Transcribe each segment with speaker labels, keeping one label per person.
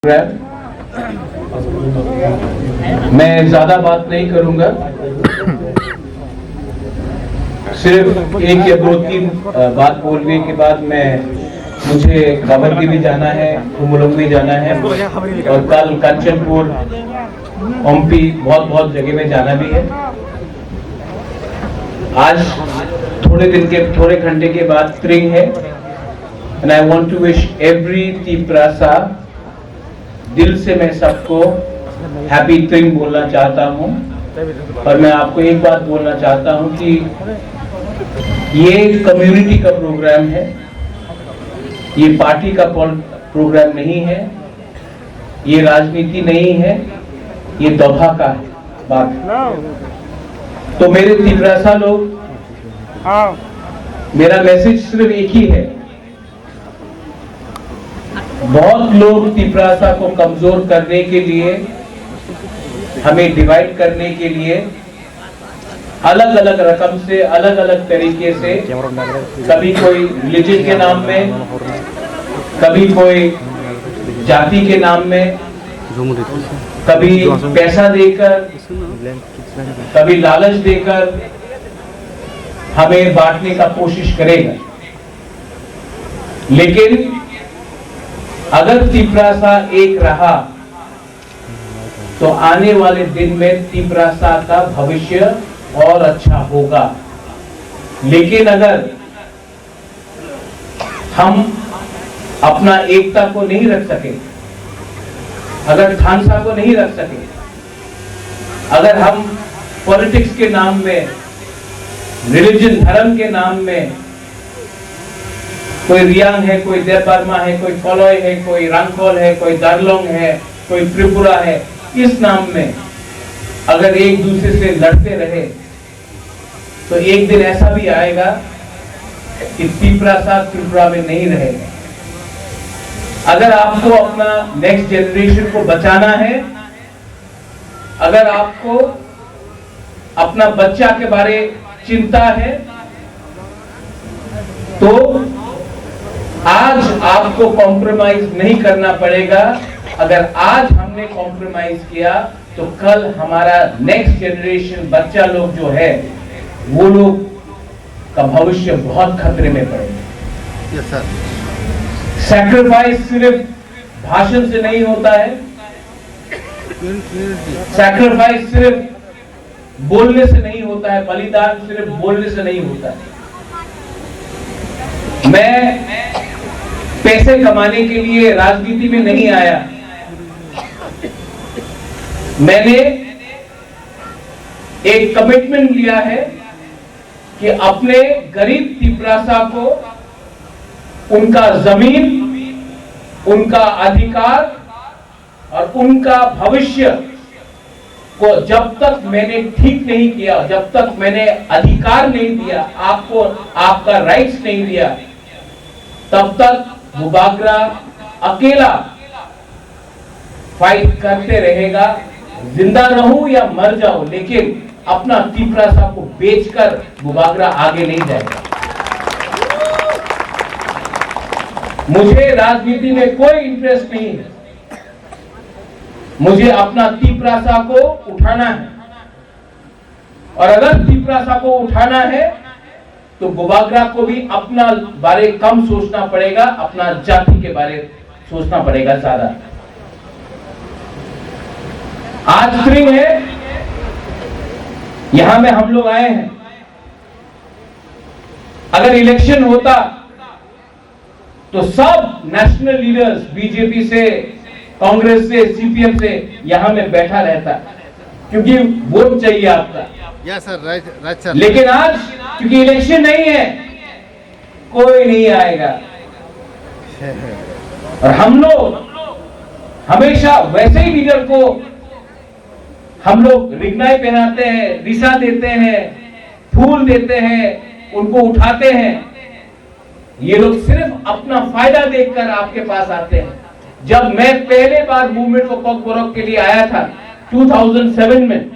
Speaker 1: मैं ज्यादा बात नहीं करूंगा, सिर्फ एक या दो तीन बात बोलने के बाद मुझे कावरती भी जाना है, उमलोंग भी जाना है और कल कंचनपुर, ओम्पी बहुत जगह में जाना भी है। आज थोड़े घंटे के बाद त्रिंग है and I want to wish every Tiprasa, दिल से मैं सबको हैप्पी त्रिंग बोलना चाहता हूं। और मैं आपको एक बात बोलना चाहता हूं कि ये कम्युनिटी का प्रोग्राम है, ये पार्टी का प्रोग्राम नहीं है, ये राजनीति नहीं है, ये दौहा का बात। तो मेरे तिपरासा लोग, मेरा मैसेज सिर्फ एक ही है। बहुत लोग तिपरासा को कमजोर करने के लिए, हमें डिवाइड करने के लिए अलग अलग रकम से, अलग अलग तरीके से, कभी कोई रिलीजन के नाम में, कभी कोई जाति के नाम में, कभी पैसा देकर, कभी लालच देकर हमें बांटने का कोशिश करेगा। लेकिन अगर तिपरासा एक रहा तो आने वाले दिन में तिपरासा का भविष्य और अच्छा होगा। लेकिन अगर हम अपना एकता को नहीं रख सके, अगर थानसा को नहीं रख सके, अगर हम पॉलिटिक्स के नाम में, रिलीजन धर्म के नाम में, कोई रियांग है, कोई देवबर्मा है, कोई कोलोय है, कोई रंगकोल है, कोई दार्लोंग है, कोई त्रिपुरा है, इस नाम में अगर एक दूसरे से लड़ते रहे तो एक दिन ऐसा भी आएगा कि तिपरासा त्रिपुरा में नहीं रहेगा। अगर आपको अपना नेक्स्ट जनरेशन को बचाना है, अगर आपको अपना बच्चा के बारे चिंता है, तो आज आपको कॉम्प्रोमाइज नहीं करना पड़ेगा। अगर आज हमने कॉम्प्रोमाइज किया तो कल हमारा नेक्स्ट जनरेशन, बच्चा लोग जो है, वो लोग का भविष्य बहुत खतरे में पड़ेगा।
Speaker 2: Yes sir.
Speaker 1: सैक्रिफाइस सिर्फ भाषण से नहीं होता है, सैक्रिफाइस सिर्फ बोलने से नहीं होता है, बलिदान सिर्फ बोलने से नहीं होता है। मैं पैसे कमाने के लिए राजनीति में नहीं आया। मैंने एक कमिटमेंट लिया है कि अपने गरीब तिपरासा को उनका जमीन, उनका अधिकार और उनका भविष्य को जब तक मैंने ठीक नहीं किया, जब तक मैंने अधिकार नहीं दिया, आपको आपका राइट्स नहीं दिया, तब तक बुबागरा अकेला फाइट करते रहेगा। जिंदा रहूं या मर जाऊं, लेकिन अपना तिपरासा को बेचकर बुबागरा आगे नहीं जाएगा। मुझे राजनीति में कोई इंटरेस्ट नहीं है, मुझे अपना तिपरासा को उठाना है। और अगर तिपरासा को उठाना है तो बुबागरा को भी अपना बारे कम सोचना पड़ेगा, अपना जाति के बारे सोचना पड़ेगा ज्यादा। आज त्रिंग है, यहां में हम लोग आए हैं। अगर इलेक्शन होता तो सब नेशनल लीडर्स, बीजेपी से, कांग्रेस से, सीपीएम से यहां में बैठा रहता, क्योंकि वोट चाहिए आपका।
Speaker 2: Yes sir, right sir.
Speaker 1: लेकिन आज क्योंकि इलेक्शन नहीं है, कोई नहीं आएगा। और हम लोग हमेशा वैसे ही लीडर को हम लोग रिगनाई पहनाते हैं, रिसा देते हैं, फूल देते हैं, उनको उठाते हैं। ये लोग सिर्फ अपना फायदा देखकर आपके पास आते हैं। जब मैं पहले बार मूवमेंट को कॉकबोरक के लिए आया था 2007 में,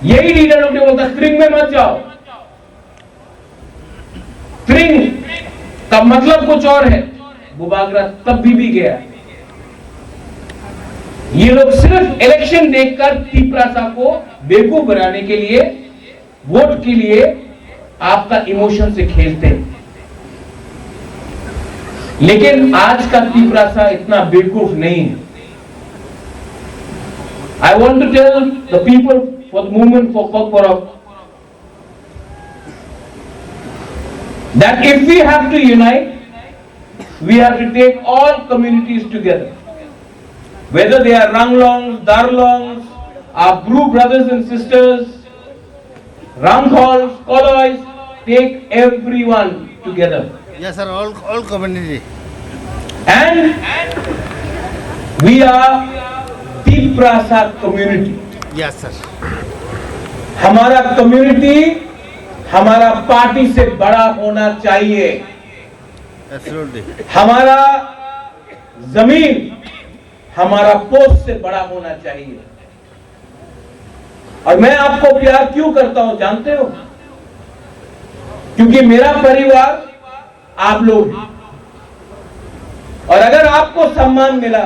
Speaker 1: यही लीडर ने बोलता त्रिंग में मत जाओ, त्रिंग का मतलब कुछ और है, बुबागरा तब भी गया। ये लोग सिर्फ इलेक्शन देखकर तिपरासा को बेवकूफ बनाने के लिए, वोट के लिए आपका इमोशन से खेलते हैं। लेकिन आज का तिपरासा इतना बेवकूफ नहीं है। I want to tell the people for the movement for Kokborok that if we have to unite, we have to take all communities together. Whether they are Ranglongs, Darlongs, our Bru brothers and sisters, Ranghols, Kolois, take everyone together.
Speaker 2: Yes, sir. All community.
Speaker 1: And we are Tiprasa community.
Speaker 2: Yes, sir.
Speaker 1: हमारा community हमारा party से बड़ा होना चाहिए।
Speaker 2: Absolutely.
Speaker 1: हमारा जमीन हमारा post से बड़ा होना चाहिए। और मैं आपको प्यार क्यों करता हूं जानते हो? क्योंकि मेरा परिवार आप लोग हैं। और अगर आपको सम्मान मिला,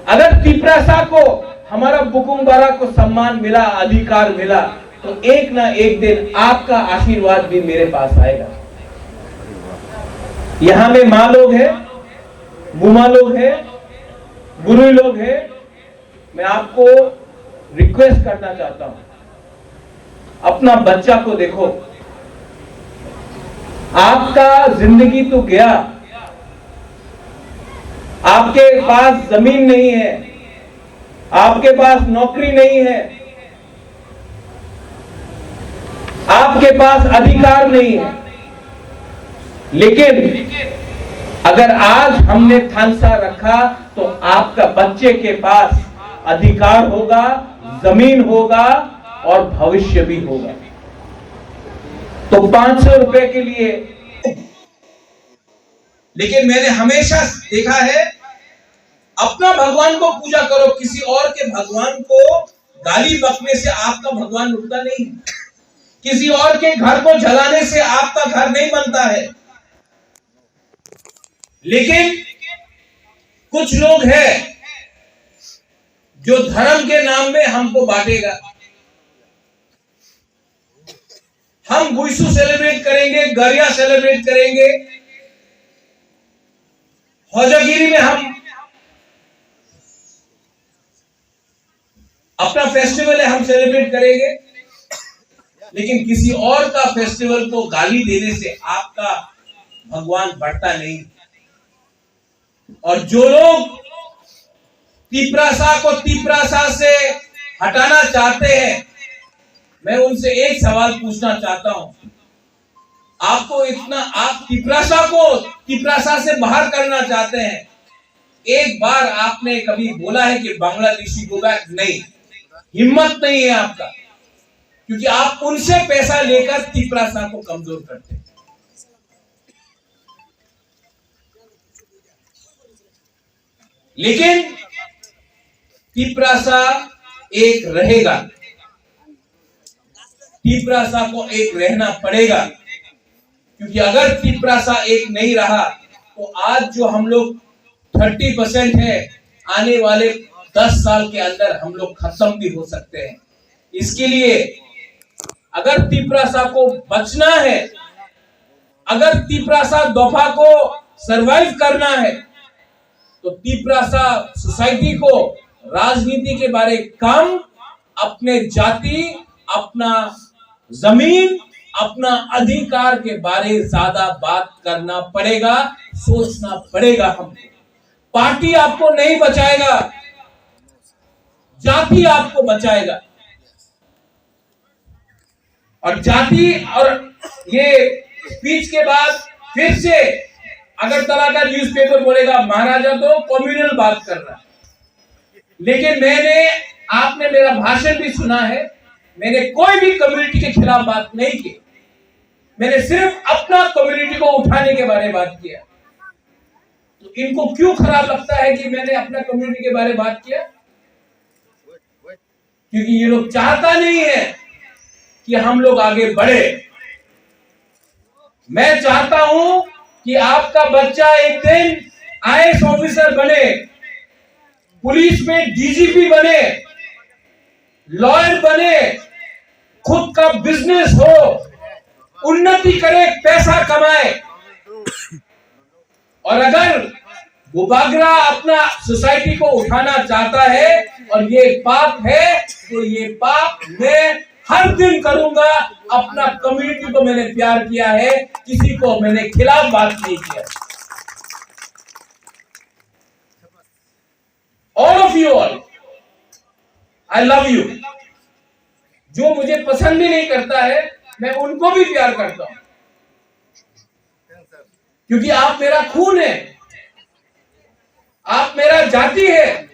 Speaker 1: अगर तिपरासा को, हमारा बुकुमबारा को सम्मान मिला, अधिकार मिला, तो एक ना एक दिन आपका आशीर्वाद भी मेरे पास आएगा। यहां में मां लोग हैं, बुमा लोग हैं, गुरु लोग हैं। मैं आपको रिक्वेस्ट करना चाहता हूं, अपना बच्चा को देखो। आपका जिंदगी तो गया, आपके पास जमीन नहीं है, आपके पास नौकरी नहीं है, आपके पास अधिकार नहीं है। लेकिन अगर आज हमने थानसा रखा तो आपका बच्चे के पास अधिकार होगा, जमीन होगा और भविष्य भी होगा। तो 500 रुपए के लिए, लेकिन मैंने हमेशा देखा है, अपना भगवान को पूजा करो, किसी और के भगवान को गाली बकने से आपका भगवान रुकता नहीं। किसी और के घर को जलाने से आपका घर नहीं बनता है। लेकिन कुछ लोग हैं जो धर्म के नाम में हमको बांटेगा। हम गुइसू सेलिब्रेट करेंगे, गरिया सेलिब्रेट करेंगे, हौजागिरी में हम अपना फेस्टिवल है, हम सेलिब्रेट करेंगे। लेकिन किसी और का फेस्टिवल को गाली देने से आपका भगवान बढ़ता नहीं। और जो लोग तिपरासा को तिपरासा से हटाना चाहते हैं, मैं उनसे एक सवाल पूछना चाहता हूं। आपको इतना, आप तिपरासा को तिपरासा से बाहर करना चाहते हैं, एक बार आपने कभी बोला है कि बांग्लादेशी गो बैक? नहीं, हिम्मत नहीं है आपका, क्योंकि आप उनसे पैसा लेकर तिपरासा को कमजोर करते हैं। लेकिन तिपरासा एक रहेगा, तिपरासा को एक रहना पड़ेगा। क्योंकि अगर तिपरासा एक नहीं रहा तो आज जो हम लोग 30% है, आने वाले 10 साल के अंदर हम लोग खत्म भी हो सकते हैं। इसके लिए अगर तिपरासा को बचना है, अगर तिपरासा दफा को सरवाइव करना है, तो तिपरासा सोसाइटी को राजनीति के बारे कम, अपने जाति, अपना जमीन, अपना अधिकार के बारे ज्यादा बात करना पड़ेगा, सोचना पड़ेगा। हमको पार्टी आपको नहीं बचाएगा, जाति आपको बचाएगा। और जाति, और ये स्पीच के बाद फिर से अगरतला का न्यूज़पेपर बोलेगा महाराजा तो कम्युनल बात कर रहा है। लेकिन आपने मेरा भाषण भी सुना है, मैंने कोई भी कम्युनिटी के खिलाफ बात नहीं की। मैंने सिर्फ अपना कम्युनिटी को उठाने के बारे में बात किया। तो इनको क्यों खराब लगता है कि मैंने अपना कम्युनिटी के बारे में बात किया? क्योंकि ये लोग चाहता नहीं है कि हम लोग आगे बढ़े। मैं चाहता हूं कि आपका बच्चा एक दिन आईएएस ऑफिसर बने, पुलिस में डीजीपी बने, लॉयर बने, खुद का बिजनेस हो, उन्नति करे, पैसा कमाए। और अगर वो बागरा अपना सोसाइटी को उठाना चाहता है और ये पाप है, तो ये पाप मैं हर दिन करूंगा। अपना कम्युनिटी को मैंने प्यार किया है, किसी को मैंने खिलाफ बात नहीं किया। All of you all, I love you. जो मुझे पसंद भी नहीं करता है, मैं उनको भी प्यार करता हूं, क्योंकि आप मेरा खून है, आप मेरा जाति है।